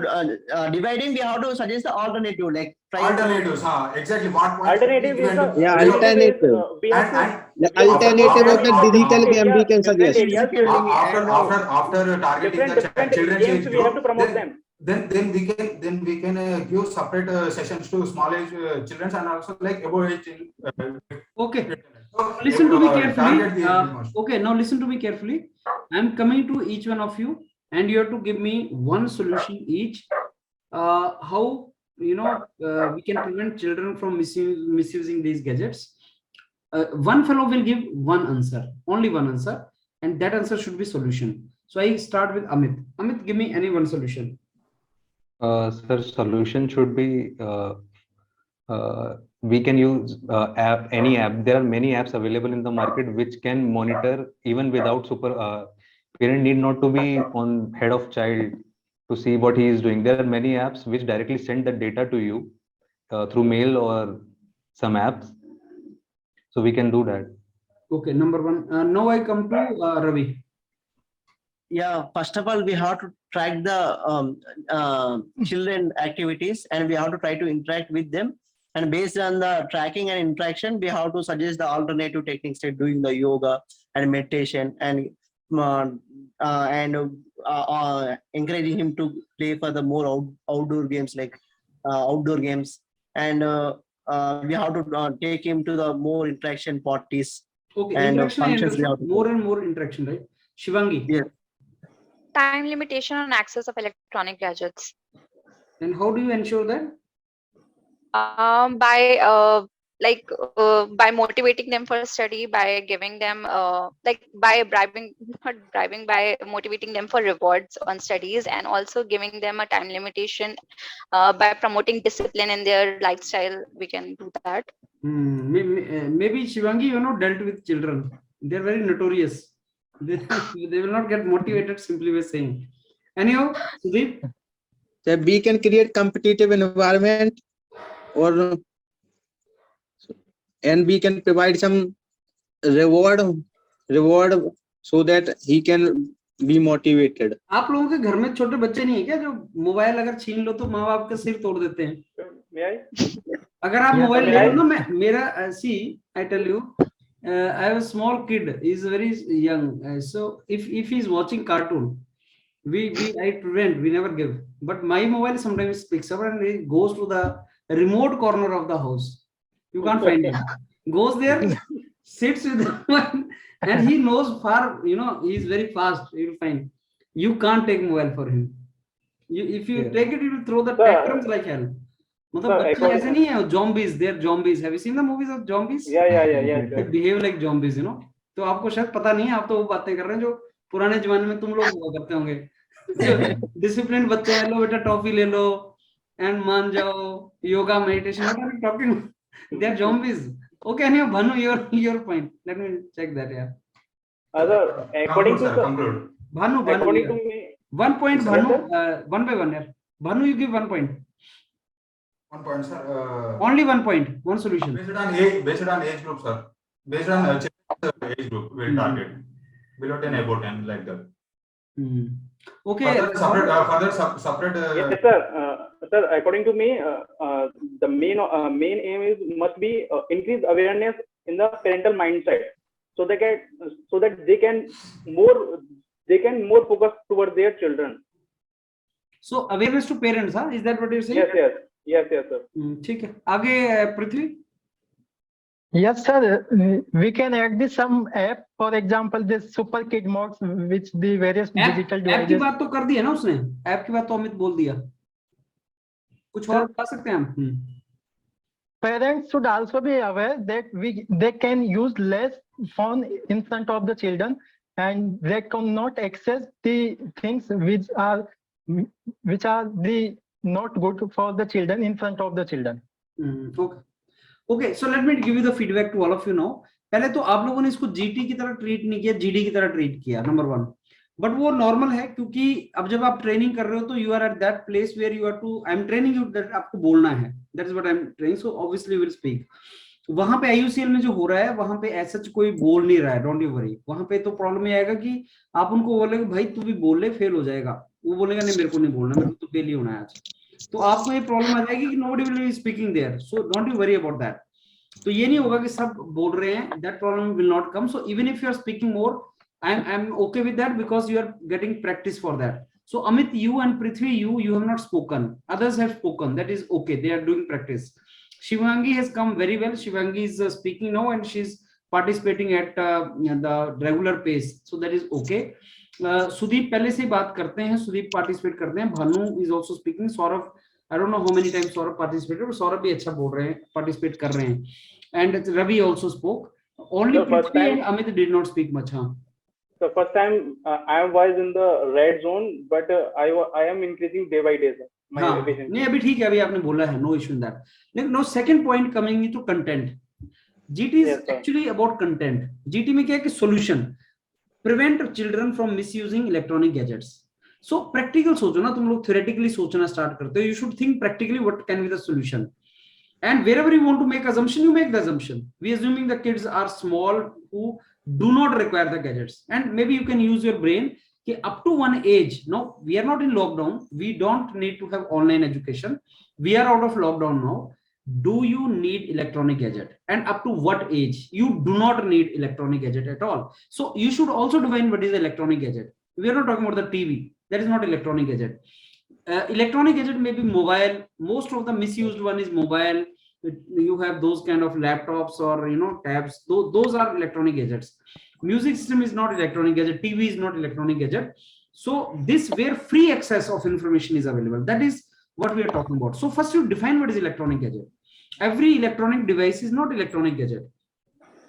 Speaker 8: dividing, we have to suggest the alternative like try to-
Speaker 5: Alternatives, exactly. What point?
Speaker 2: Alternative is the
Speaker 4: Yeah,
Speaker 2: alternative is,
Speaker 4: alternative.
Speaker 2: we have to
Speaker 4: The alternative of the digital game we can
Speaker 2: different
Speaker 4: suggest.
Speaker 2: areas where we
Speaker 5: After targeting the
Speaker 2: different
Speaker 5: children's
Speaker 2: games
Speaker 5: age
Speaker 2: we have to
Speaker 5: group,
Speaker 2: promote them.
Speaker 5: then we can give separate sessions to small age children and also like above age.
Speaker 1: Okay.
Speaker 5: So,
Speaker 1: Listen to me
Speaker 5: target the
Speaker 1: carefully.
Speaker 5: age group most.
Speaker 1: Okay, now listen to me carefully. I'm coming to each one of you, and you have to give me one solution each. How we can prevent children from misusing these gadgets. One fellow will give one answer, only one answer, and that answer should be solution. So I start with Amit. Amit, give me any one solution.
Speaker 10: Sir, solution should be we can use any app. There are many apps available in the market which can monitor even without parent need not to be on head of child to see what he is doing. There are many apps which directly send the data to you through mail or some apps. So we can do that.
Speaker 1: Okay, number one. Now I come to Ravi.
Speaker 8: Yeah, first of all, we have to track the children activities, and we have to try to interact with them. And based on the tracking and interaction, we have to suggest the alternative techniques like doing the yoga and meditation, and encouraging him to play for the more outdoor games like outdoor games. And we have to take him to the more interaction parties.
Speaker 1: Okay,
Speaker 8: And
Speaker 1: interaction,
Speaker 8: functions we have to
Speaker 1: more and more interaction, right? Shivangi.
Speaker 8: Yes.
Speaker 3: Time limitation on access of electronic gadgets.
Speaker 1: And how do you ensure that?
Speaker 3: By motivating them for study, by giving them by motivating them for rewards on studies, and also giving them a time limitation by promoting discipline in their lifestyle. We can do that.
Speaker 1: Maybe Shivangi, dealt with children. They're very notorious. They will not get motivated simply by saying. Anyhow, Sudeep?
Speaker 4: So we can create competitive environment, and we can provide some reward so that he can be motivated.
Speaker 1: आप लोगों के घर में छोटे बच्चे नहीं है क्या जो मोबाइल अगर छीन लो तो माँ बाप का सिर तोड़ देते हैं? अगर आप मोबाइल ले लो ना, मेरा see, I tell you, I have a small kid. He's very young. So if he's watching cartoon, I prevent. We never give. But my mobile sometimes picks up and it goes to the remote corner of the house. You can't find him. Goes there, sits with one, and he knows far. He's very fast. You'll find. You can't take mobile for him. If you take it, he will throw the tantrums like hell. मतलब बच्चे ऐसे नहीं है, zombies. They're zombies. Have you seen the movies of zombies?
Speaker 2: Yeah.
Speaker 1: They behave like zombies, तो आपको शायद पता नहीं है, आप तो वो बातें कर रहे हैं जो पुराने जमाने में तुम लोग हुआ करते होंगे. डिसिप्लिन बच्चे हैं, लो बेटा टॉफी ले लो एंड मान जाओ, yoga meditation. What are you talking? They are zombies. Okay, anyway, Bhanu, your point. Let me check that. Yeah.
Speaker 2: According to
Speaker 1: Bhanu,
Speaker 2: according to me,
Speaker 1: 1 point. Bhanu, 1 by 1. Yeah. Bhanu, you give 1 point.
Speaker 5: 1 point, sir.
Speaker 1: Only 1 point. One solution.
Speaker 5: Based on age group, sir. Based on age group, we'll target below 10, above 10, like that.
Speaker 1: Okay.
Speaker 5: Further separate.
Speaker 2: Yes, sir. Sir, according to me, the main aim is must be increase awareness in the parental mindset, so that they can more focus towards their children.
Speaker 1: So awareness to parents, huh? Is that what you're saying?
Speaker 2: Yes, sir.
Speaker 1: ठीक है. आगे पृथ्वी.
Speaker 6: Yes, sir. We can add this some app, for example, this Super Kid modes, which the various digital devices.
Speaker 1: App की बात तो कर दी है ना उसने. ऐप की बात तो अमित बोल दिया. कुछ और बता सकते हैं हम?
Speaker 6: Parents should also be aware that they can use less phone in front of the children, and they cannot access the things which are the not good for the children in front of the children.
Speaker 1: Okay, so let me give you the feedback to all of you now. पहले तो आप लोगों ने इसको GT की तरह treat नहीं किया, GD की तरह ट्रीट किया, नंबर 1. बट वो नॉर्मल है, क्योंकि अब जब आप ट्रेनिंग कर रहे हो तो you are at that place where you are to, I am training you that आपको बोलना है, that is what I am training, so obviously will speak. वहां पे IUCL में जो हो रहा है, वहां पे ऐसा कोई बोल नहीं रहा है, डोंट यू वरी. वहां पे तो प्रॉब्लम ये आएगा कि आप उनको बोलेंगे भाई तू भी बोल ले, फेल हो जाएगा. वो बोलेगा नहीं मेरे को नहीं बोलना, मेरे को तो फेल ही होना है आज. तो आपको ये प्रॉब्लम आ जाएगी कि nobody will be speaking there, so don't you worry about that. तो ये नहीं होगा कि सब बोल रहे हैं, that problem will not come. So even if you are speaking more, I'm okay with that because you are getting practice for that. So Amit, you and Prithvi, you have not spoken. Others have spoken. That is okay. They are doing practice. Shivangi has come very well. Shivangi is speaking now and she's participating at the regular pace. So that is okay. Sudeep पहले से बात करते हैं. Sudeep participate करते हैं. Bhanu is also speaking. Saurav I don't know how many times Saurabh participated, but Saurabh bhi acha bol rahe hain, participate kar rahe hain. And Ravi also spoke. Only
Speaker 2: The first
Speaker 1: Prithvi and
Speaker 2: time-
Speaker 1: Amit did not speak much.
Speaker 2: The first time I was in the red zone, but I am increasing day by day. Sir, my
Speaker 1: हाँ,
Speaker 2: efficiency.
Speaker 1: नहीं अभी ठीक है, अभी आपने बोला है, no issue in that. लेकिन no, second point coming into content. GT is
Speaker 2: Yes, sir.
Speaker 1: actually about content. GT में क्या है कि solution, prevent children from misusing electronic gadgets. So practical सोचो ना, तुम लोग theoretically सोचना start करते हो, you should think practically what can be the solution. And wherever you want to make assumption, you make the assumption. We assuming the kids are small who do not require the gadgets, and maybe you can use your brain. Up to one age, no, we are not in lockdown. We don't need to have online education. We are out of lockdown now. Do you need electronic gadget? And up to what age? You do not need electronic gadget at all. So you should also define what is electronic gadget. We are not talking about the TV. That is not electronic gadget. Electronic gadget may be mobile. Most of the misused one is mobile. You have those kind of laptops or tabs. Those are electronic gadgets. Music system is not electronic gadget. TV is not electronic gadget. So this where free access of information is available. That is what we are talking about. So first you define what is electronic gadget. Every electronic device is not electronic gadget.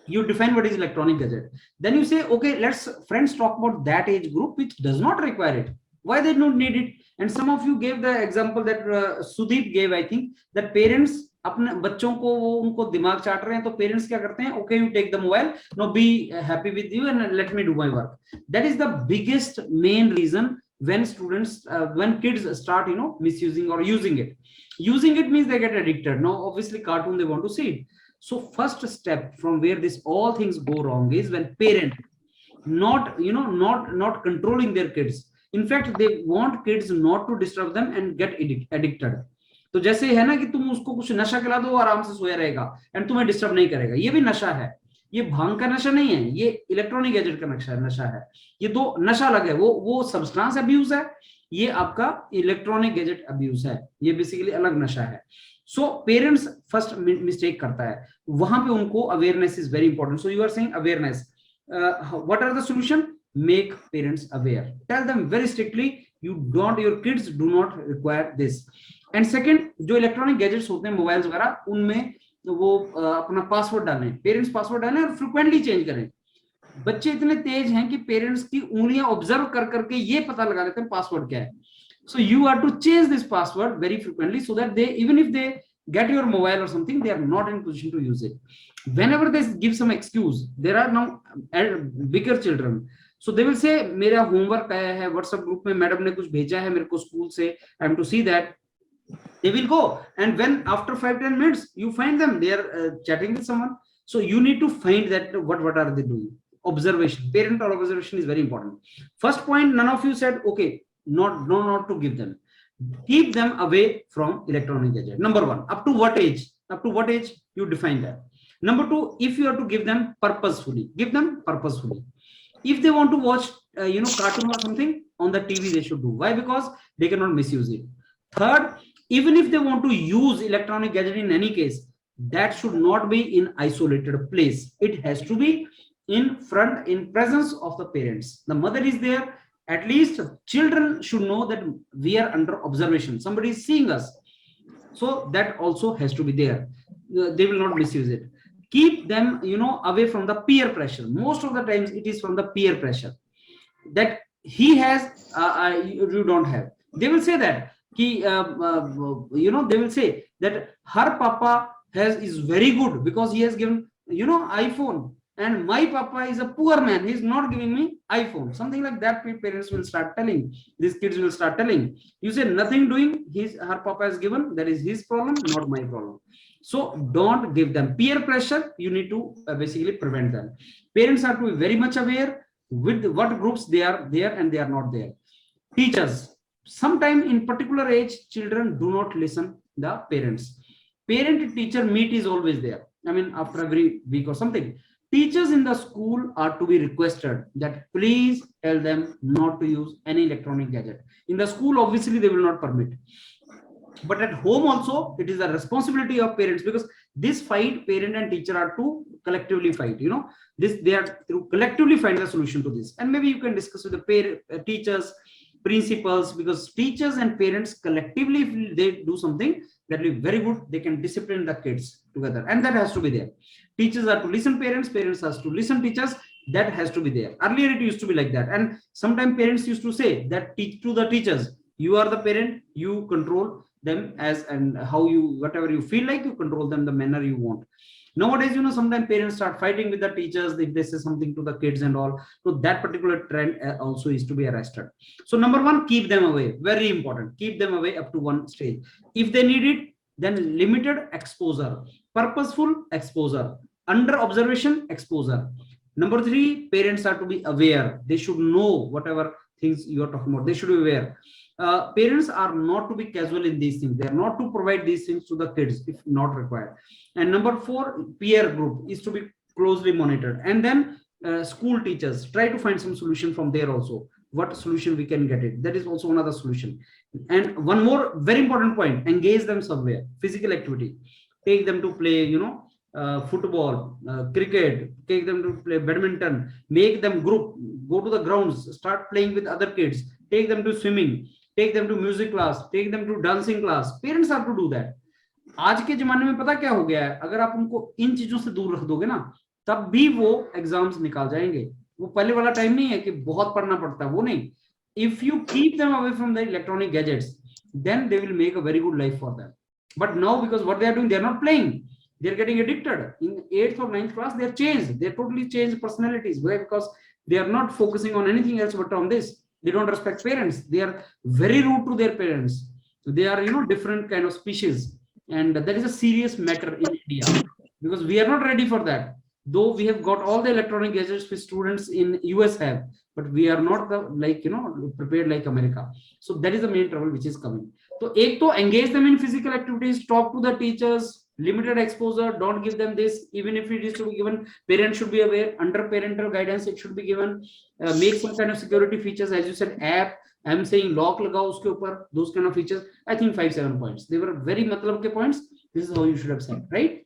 Speaker 1: You define what is electronic gadget. Then you say, okay, let's friends talk about that age group which does not require it. Why they don't need it? And some of you gave the example that Sudeep gave, I think, that parents अपने बच्चों को वो उनको दिमाग चाट रहे हैं तो parents क्या करते हैं, okay you take the mobile, no be happy with you and let me do my work. That is the biggest main reason when students when kids start misusing or using it means they get addicted. Now obviously cartoon they want to see it. So first step from where this all things go wrong is when parent not controlling their kids. In fact they want kids not to disturb them and get addicted. तो जैसे है ना कि तुम उसको कुछ नशा खिला दो, आराम से सोया रहेगा एंड तुम्हें डिस्टर्ब नहीं करेगा. ये भी नशा है. ये भांग का नशा नहीं है, ये इलेक्ट्रॉनिक गैजेट का नशा है. ये दो नशा अलग है. वो सब्सटेंस अब्यूज है, ये आपका इलेक्ट्रॉनिक गैजेट अब्यूज है. ये बेसिकली अलग नशा है. सो पेरेंट्स फर्स्ट मिस्टेक करता है, वहां पे उनको awareness is very important. So you are saying awareness. What are the solution? Make parents aware. Tell them very strictly your kids do not require this. And second, जो electronic gadgets होते हैं mobiles वगैरह, उनमें वो अपना password डालें, parents password डालें और फ्रिक्वेंटली चेंज करें. बच्चे इतने तेज हैं कि पेरेंट्स की उंगलियां ऑब्जर्व कर करके ये पता लगा लेते हैं पासवर्ड क्या है. So you are to change this password very frequently so that they, even if they get your mobile or something, they are not in position to use it. Whenever they give some excuse, there are now bigger children, so they will say मेरा homework आया है WhatsApp group में, madam ने कुछ भेजा है मेरे को स्कूल से, I am to see that. They will go, and when after 5-10 minutes you find them, they are chatting with someone. So you need to find that what are they doing. Observation, parental observation is very important. First point, none of you said okay, not to give them. Keep them away from electronic gadget. Number one, up to what age you define that. Number two, if you are to give them purposefully, give them purposefully. If they want to watch cartoon or something on the TV, they should do. Why? Because they cannot misuse it. Third, even if they want to use electronic gadget in any case, that should not be in isolated place. It has to be in presence of the parents. The mother is there. At least children should know that we are under observation. Somebody is seeing us. So that also has to be there. They will not misuse it. Keep them, away from the peer pressure. Most of the times it is from the peer pressure that he has, you don't have. They will say that. They will say that her papa is very good because he has given iPhone, and my papa is a poor man, he is not giving me iPhone. Something like that parents will start telling, these kids will start telling. You say nothing doing, her papa has given, that is his problem, not my problem. So don't give them peer pressure. You need to basically prevent them. Parents are to be very much aware with what groups they are there and they are not there. Teachers, sometime in particular age, children do not listen the parents. Parent teacher meet is always there. I mean, after every week or something. Teachers in the school are to be requested that please tell them not to use any electronic gadget. In the school, obviously they will not permit, but at home also it is the responsibility of parents, because this fight parent and teacher are to collectively fight. They are to collectively find the solution to this. And maybe you can discuss with the teachers, principals, because teachers and parents collectively, if they do something, that will be very good. They can discipline the kids together, and that has to be there. Teachers are to listen parents, parents has to listen teachers. That has to be there. Earlier it used to be like that, and sometimes parents used to say that teach to the teachers, you are the parent, you control them as and how you, whatever you feel like, you control them the manner you want. Nowadays, sometimes parents start fighting with the teachers if they say something to the kids and all. So that particular trend also is to be arrested. So number one, keep them away. Very important. Keep them away up to one stage. If they need it, then limited exposure, purposeful exposure, under observation exposure. Number three, parents are to be aware. They should know whatever things you are talking about. They should be aware. Parents are not to be casual in these things. They are not to provide these things to the kids if not required. And number four, peer group is to be closely monitored. And then school teachers, try to find some solution from there also. What solution we can get it. That is also another solution. And one more very important point, engage them somewhere. Physical activity. Take them to play, football, cricket, take them to play badminton, make them group, go to the grounds, start playing with other kids, take them to swimming, take them to music class, take them to dancing class. Parents have to do that. आज के जमाने में पता क्या हो गया है, अगर आप उनको इन चीजों से दूर रख दोगे ना, तब भी वो एग्जाम्स निकाल जाएंगे. वो पहले वाला टाइम नहीं है कि बहुत पढ़ना पड़ता है, वो नहीं. If you keep them away from the electronic gadgets, then they will make a very good life for them. But now, because what they are doing, they are not playing. They are getting addicted. In 8th or 9th class, they are changed. They totally changed personalities. Why? Because they are not focusing on anything else but on this. They don't respect parents. They are very rude to their parents. They are, different kind of species. And that is a serious matter in India, because we are not ready for that. Though we have got all the electronic gadgets which students in US have, but we are not prepared like America. So that is the main trouble which is coming. So ek to engage them in physical activities, talk to the teachers, limited exposure, don't give them this. Even if it is to be given, parents should be aware. Under parental guidance it should be given. Make some kind of security features, as you said, app. I'm saying lock lagao uske upar, those kind of features. I think 5-7 points. They were very matlab ke points. This is how you should have said, right?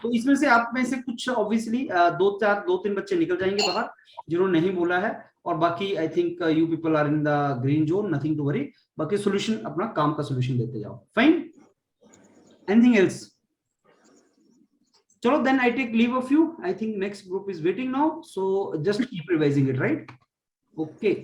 Speaker 1: तो इसमें से आप में से कुछ obviously 2-3 बच्चे निकल जाएंगे बाहर जिन्होंने नहीं बोला है, और बाकी I think you people are in the green zone, nothing to worry. बाकी सॉल्यूशन, अपना काम का सॉल्यूशन देते जाओ. फाइन. Anything else? चलो, then I take leave of you. I think next group is waiting now, so just keep revising it, right? Okay.